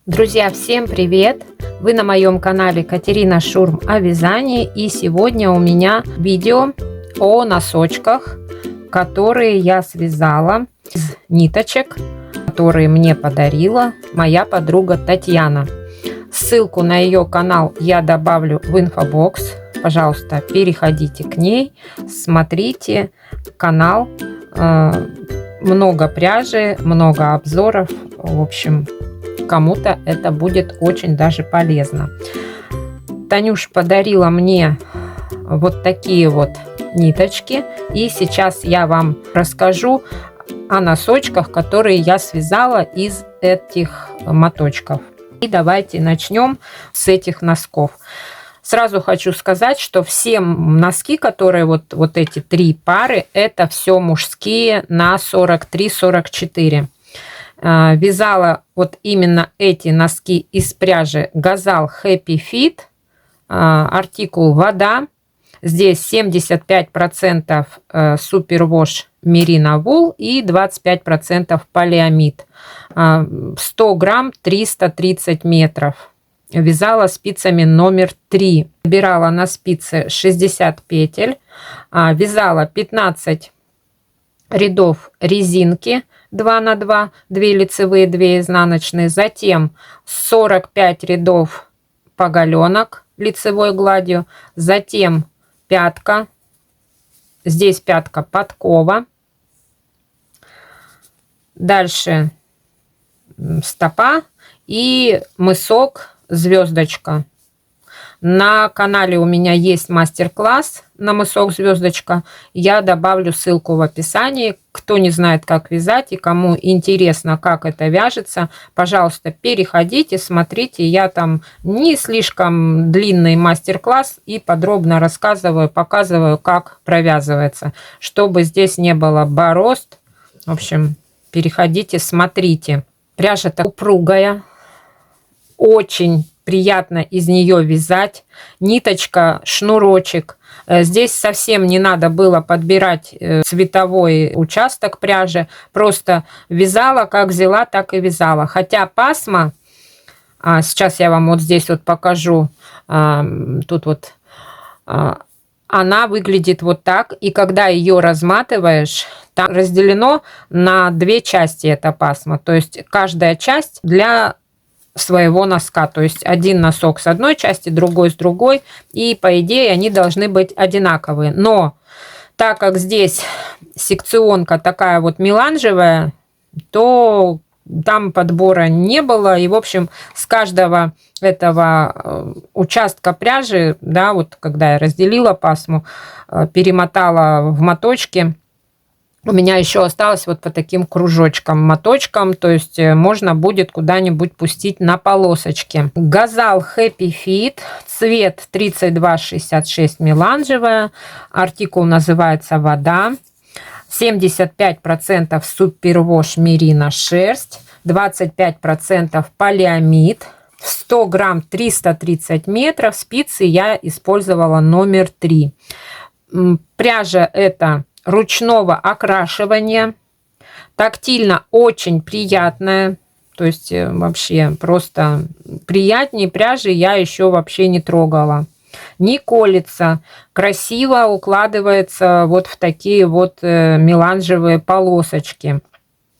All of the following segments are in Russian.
Друзья, всем привет! Вы на моем канале Катерина Шурм о вязании, и сегодня у меня видео о носочках, которые я связала из ниточек, которые мне подарила моя подруга Татьяна. Ссылку на ее канал я добавлю в инфобокс. Пожалуйста, переходите к ней, смотрите канал, много пряжи, много обзоров, в общем, кому-то это будет очень даже полезно. Танюш подарила мне вот такие вот ниточки, и сейчас я вам расскажу о носочках, которые я связала из этих моточков. И давайте начнем с этих носков. Сразу хочу сказать, что все носки, которые вот эти три пары, это все мужские на 43-44. Вязала вот именно эти носки из пряжи Gazal Happy Fit, артикул вода. Здесь 75% супервош мерино вул и 25% полиамид. 100 грамм 330 метров. Вязала спицами номер 3. Набирала на спицы 60 петель. Вязала 15 рядов резинки 2 на 2, 2 лицевые, 2 изнаночные. Затем 45 рядов поголенок лицевой гладью. Затем пятка. Здесь пятка подкова. Дальше стопа и мысок, звездочка. На канале у меня есть мастер-класс на мысок звездочка. Я добавлю ссылку в описании. Кто не знает, как вязать и кому интересно, как это вяжется, пожалуйста, переходите, смотрите. Я там не слишком длинный мастер-класс и подробно рассказываю, показываю, как провязывается, чтобы здесь не было борозд. В общем, переходите, смотрите. Пряжа-то упругая, очень приятно из нее вязать. Ниточка, шнурочек. Здесь совсем не надо было подбирать цветовой участок пряжи. Просто вязала, как взяла, так и вязала. Хотя пасма, сейчас я вам вот здесь вот покажу, тут вот, она выглядит вот так. И когда ее разматываешь, там разделено на две части эта пасма. То есть каждая часть для своего носка, то есть один носок с одной части, другой с другой, и по идее они должны быть одинаковые. Но так как здесь секционка такая вот меланжевая, то там подбора не было, и в общем с каждого этого участка пряжи, да, вот когда я разделила пасму, перемотала в моточки, у меня еще осталось вот по таким кружочкам, моточкам, то есть можно будет куда-нибудь пустить на полосочке. Gazal Happy Fit, цвет 3266 меланжевая, артикул называется вода, 75% супервош мерино шерсть, 25% полиамид, 100 грамм 330 метров, спицы я использовала номер 3. Пряжа это ручного окрашивания, тактильно очень приятная, то есть вообще просто приятнее пряжи я еще вообще не трогала. Не колется, красиво укладывается вот в такие вот меланжевые полосочки.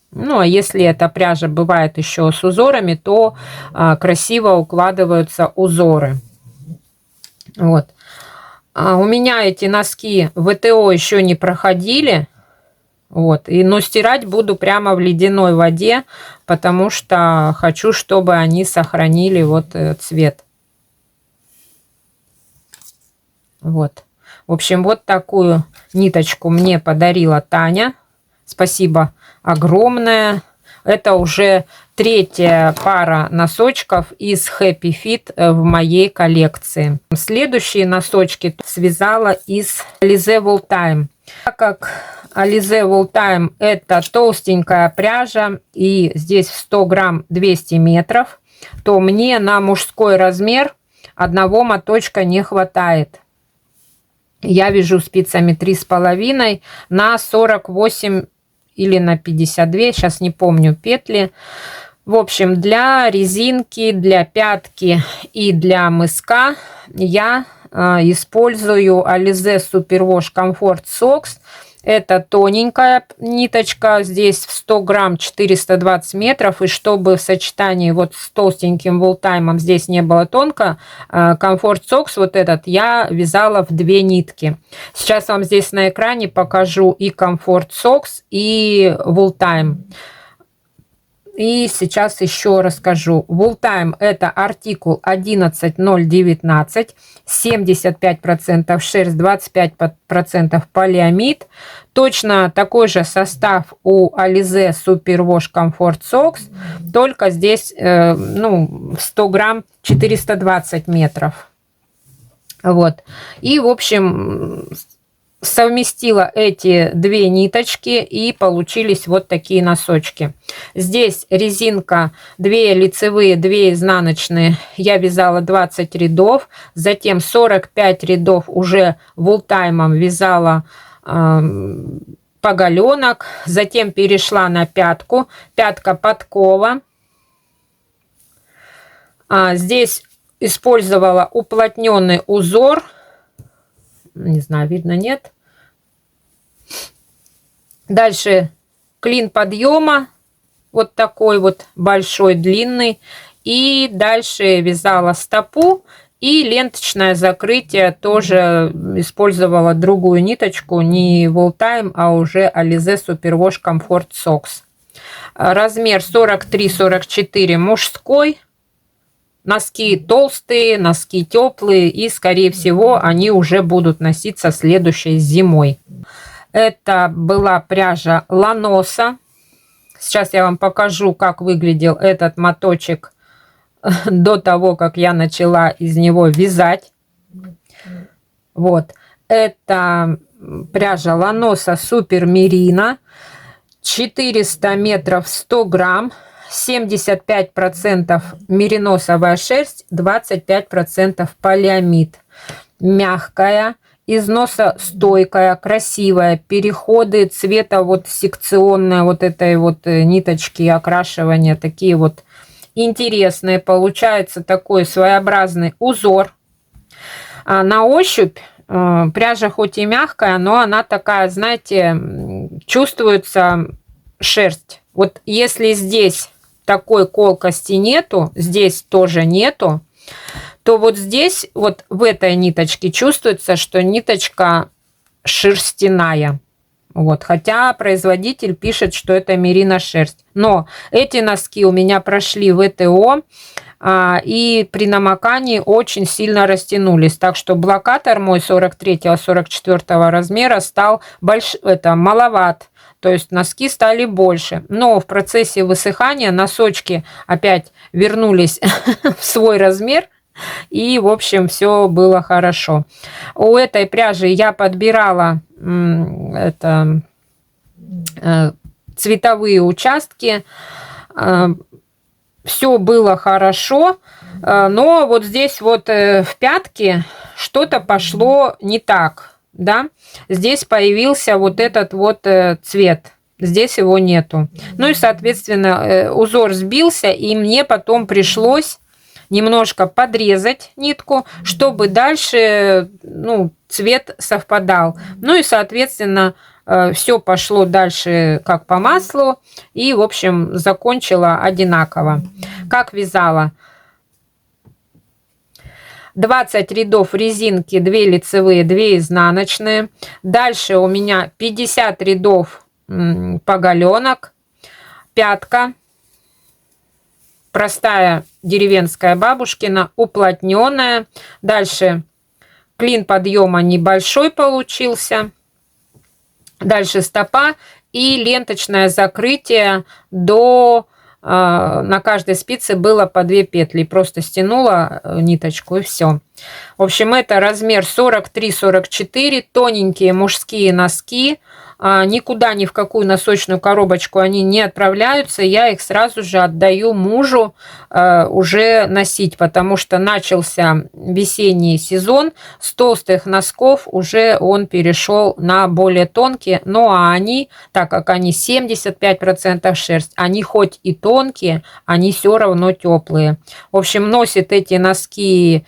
Ну, а если эта пряжа бывает еще с узорами, то красиво укладываются узоры. Вот. У меня эти носки ВТО еще не проходили. Вот. Но стирать буду прямо в ледяной воде, потому что хочу, чтобы они сохранили вот цвет. Вот. В общем, вот такую ниточку мне подарила Таня. Спасибо огромное. Это уже третья пара носочков из Happy Fit в моей коллекции. Следующие носочки связала из Alize Wool Time. Так как Alize Wool Time это толстенькая пряжа, и здесь в 100 грамм 200 метров, то мне на мужской размер одного моточка не хватает. Я вяжу спицами 3,5 на 48 или на 52, сейчас не помню, петли. В общем, для резинки, для пятки и для мыска я использую Alize Superwash Comfort Socks. Это тоненькая ниточка, здесь в 100 грамм 420 метров, и чтобы в сочетании вот с толстеньким Wooltime здесь не было тонко, Comfort Socks вот этот я вязала в 2 нитки. Сейчас вам здесь на экране покажу и Comfort Socks, и Wooltime. И сейчас еще расскажу. Wooltime это артикул 11019, 75% шерсть, 25% полиамид. Точно такой же состав у Alize Superwash Comfort Socks, только здесь 100 грамм 420 метров. Вот. И, в общем, совместила эти 2 ниточки, и получились вот такие носочки. Здесь резинка 2 лицевые, 2 изнаночные. Я вязала 20 рядов, затем 45 рядов уже Wooltime вязала поголенок, затем перешла на пятку, пятка подкова. Здесь использовала уплотненный узор, не знаю, видно, нет. Дальше клин подъема, вот такой вот большой, длинный. И дальше вязала стопу, и ленточное закрытие тоже использовала другую ниточку, не Wooltime, а уже Alize Superwash Comfort Socks. Размер 43-44 мужской. Носки толстые, носки теплые, и, скорее всего, они уже будут носиться следующей зимой. Это была пряжа Ланоса. Сейчас я вам покажу, как выглядел этот моточек до того, как я начала из него вязать. Вот. Это пряжа Ланоса Супер Мерино. 400 метров 100 грамм. 75% мериносовая шерсть, 25% полиамид. Мягкая, износостойкая, красивая. Переходы цвета вот секционные вот этой вот ниточки окрашивания такие вот интересные. Получается такой своеобразный узор. На ощупь пряжа хоть и мягкая, но она такая, знаете, чувствуется шерсть. Вот если здесь такой колкости нету, здесь тоже нету, то вот здесь, вот в этой ниточке чувствуется, что ниточка шерстяная. Вот, хотя производитель пишет, что это мерино шерсть. Но эти носки у меня прошли ВТО, и при намокании очень сильно растянулись. Так что блокатор мой 43-44 размера стал маловат. То есть носки стали больше. Но в процессе высыхания носочки опять вернулись в свой размер. И, в общем, все было хорошо. У этой пряжи я подбирала цветовые участки. Все было хорошо. Но вот здесь вот в пятке что-то пошло не так. Да, здесь появился вот этот вот цвет, здесь его нету. Ну и, соответственно, узор сбился, и мне потом пришлось немножко подрезать нитку, чтобы дальше, цвет совпадал. Ну и, соответственно, все пошло дальше как по маслу, и, в общем, закончила одинаково. Как вязала? 20 рядов резинки, 2 лицевые, 2 изнаночные. Дальше у меня 50 рядов поголенок, пятка, простая деревенская бабушкина, уплотненная. Дальше клин подъема небольшой получился. Дальше стопа и ленточное закрытие до... На каждой спице было по 2 петли. Просто стянула ниточку и все. В общем, это размер 43-44, тоненькие мужские носки. Никуда, ни в какую носочную коробочку они не отправляются. Я их сразу же отдаю мужу уже носить, потому что начался весенний сезон. С толстых носков уже он перешел на более тонкие. Ну а они, так как они 75% шерсть, они хоть и тонкие, они все равно теплые. В общем, носит эти носки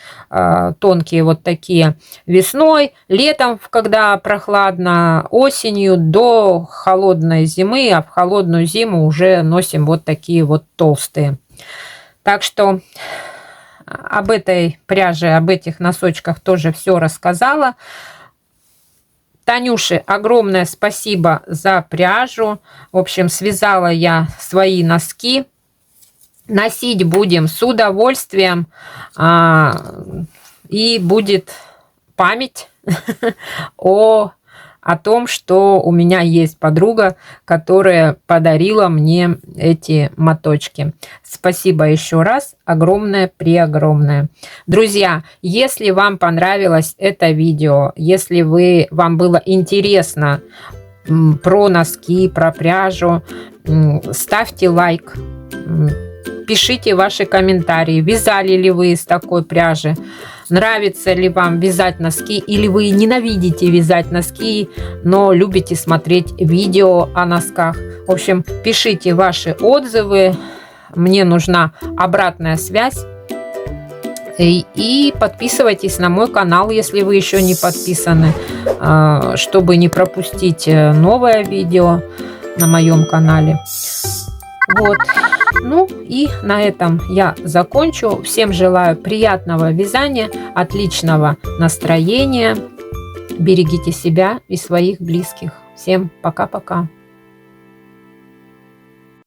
тонкие вот такие весной, летом, когда прохладно, осенью до холодной зимы, а в холодную зиму уже носим вот такие вот толстые. Так что об этой пряже, об этих носочках тоже все рассказала. Танюше огромное спасибо за пряжу. В общем, связала я свои носки. Носить будем с удовольствием. И будет память о том, что у меня есть подруга, которая подарила мне эти моточки. Спасибо еще раз, огромное-преогромное. Друзья, если вам понравилось это видео, если вам было интересно про носки, про пряжу, ставьте лайк, пишите ваши комментарии, вязали ли вы из такой пряжи, нравится ли вам вязать носки, или вы ненавидите вязать носки, но любите смотреть видео о носках. В общем, пишите ваши отзывы, мне нужна обратная связь. И подписывайтесь на мой канал, если вы еще не подписаны, чтобы не пропустить новое видео на моем канале. Вот. Ну и на этом я закончу. Всем желаю приятного вязания, отличного настроения. Берегите себя и своих близких. Всем пока-пока.